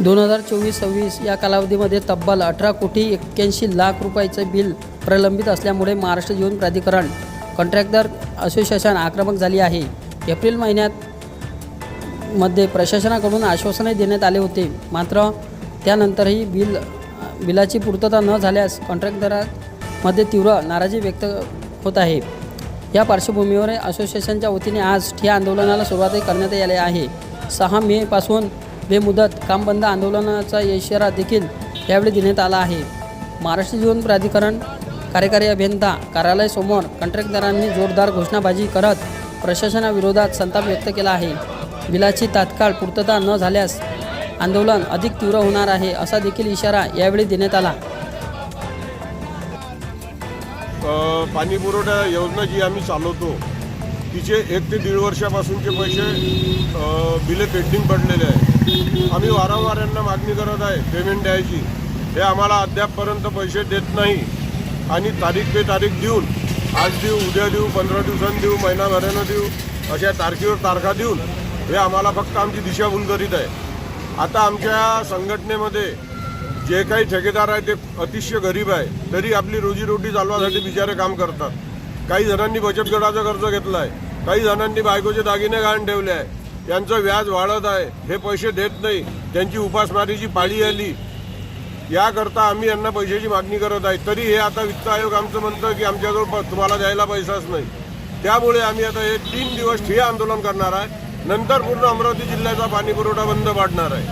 2024-26 या कालावधीमध्ये तब्बल 18 कोटी 81 लाख रुपयाचं बिल प्रलंबित असल्यामुळे महाराष्ट्र जीवन प्राधिकरण कॉन्ट्रॅक्टर असोसिएशन आक्रमक झाली आहे। एप्रिल महिन्यामध्ये प्रशासनाकडून आश्वासने देण्यात आले होते, मात्र त्यानंतरही बिलाची पूर्तता न झाल्यास कॉन्ट्रॅक्टरांमध्ये तीव्र नाराजी व्यक्त होत आहे। या पार्श्वभूमीवर असोसिएशनच्या वतीने आज ठिय्या आंदोलनाला सुरुवात करण्यात आली आहे। 6 मे पासून बेमुदत काम बंद आंदोलनाचा इशारा देखील यावेळी देण्यात आला आहे। महाराष्ट्र जीवन प्राधिकरण कार्यकारी अभियंता कार्यालयासमोर कॉन्ट्रॅक्टरांनी जोरदार घोषणाबाजी करत प्रशासनाविरोधात संताप व्यक्त केला आहे। बिलाची तात्काळ पूर्तता न झाल्यास आंदोलन अधिक तीव्र होणार आहे, असा देखील इशारा यावेळी देण्यात आला। पाणी पुरवठा योजना जी आम्ही चालवतो तिचे 1 ते 1.5 वर्षापासूनचे पैसे बिले पेंडिंग पडलेले आहे। आम्ही वारंवार यांना मागणी करत आहे पेमेंट द्यायची, हे आम्हाला अद्यापपर्यंत पैसे देत नाही आणि तारीख पे तारीख देऊन आज देऊ, उद्या देऊ, 15 दिवसांनी देऊ, महिनाभरानं देऊ, अशा तारखेवर तारखा देऊन हे आम्हाला फक्त आमची दिशाभूल करीत आहे। आता आमच्या संघटनेमध्ये जे काही ठेकेदार आहे ते अतिशय गरीब आहे, तरी आपली रोजीरोटी चालवासाठी बिचारे काम करतात। काही जणांनी बचत गटाचा कर्ज घेतला आहे, काही जणांनी बायकोचे दागिने गहाण ठेवले आहे, त्यांचं व्याज वाढत आहे, हे पैसे देत नाही, त्यांची उपासमारीची पाळी आली। याकरता आम्ही यांना पैशाची मागणी करत आहे, तरी हे आता वित्त आयोग आमचं म्हणतं की आमच्याजवळ तुम्हाला द्यायला पैसाच नाही। त्यामुळे आम्ही आता हे 3 दिवस ठिय्या आंदोलन करणार आहे। नंतर पूर्ण अमरावती जिल्ह्याचा पाणी पुरवठा बंद पाडणार आहे,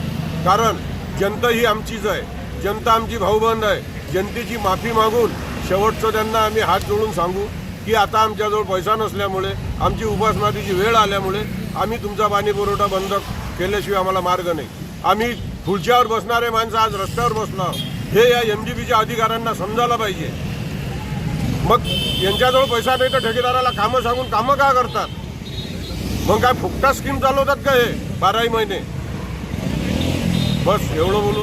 कारण जनता ही आमचीच आहे, जनता आमची भाऊबंद आहे। जनतेची माफी मागून शेवटचं त्यांना आम्ही हात जोडून सांगू की आता आमच्याजवळ पैसा नसल्यामुळे, आमची उपासमारीची वेळ आल्यामुळे आम्ही तुमचा पाणी पुरवठा बंद केल्याशिवाय आम्हाला मार्ग नाही। आम्ही खुर्च्यावर बसणारे माणसं आज रस्त्यावर बसणार, हे या MGPच्या अधिकाऱ्यांना समजायला पाहिजे। मग यांच्याजवळ पैसा नाही तर ठेकेदाराला कामं सांगून कामं का करतात? मग काय फुकटा स्कीम चालवतात का हे 12 महिने? बस एवढं बोलू।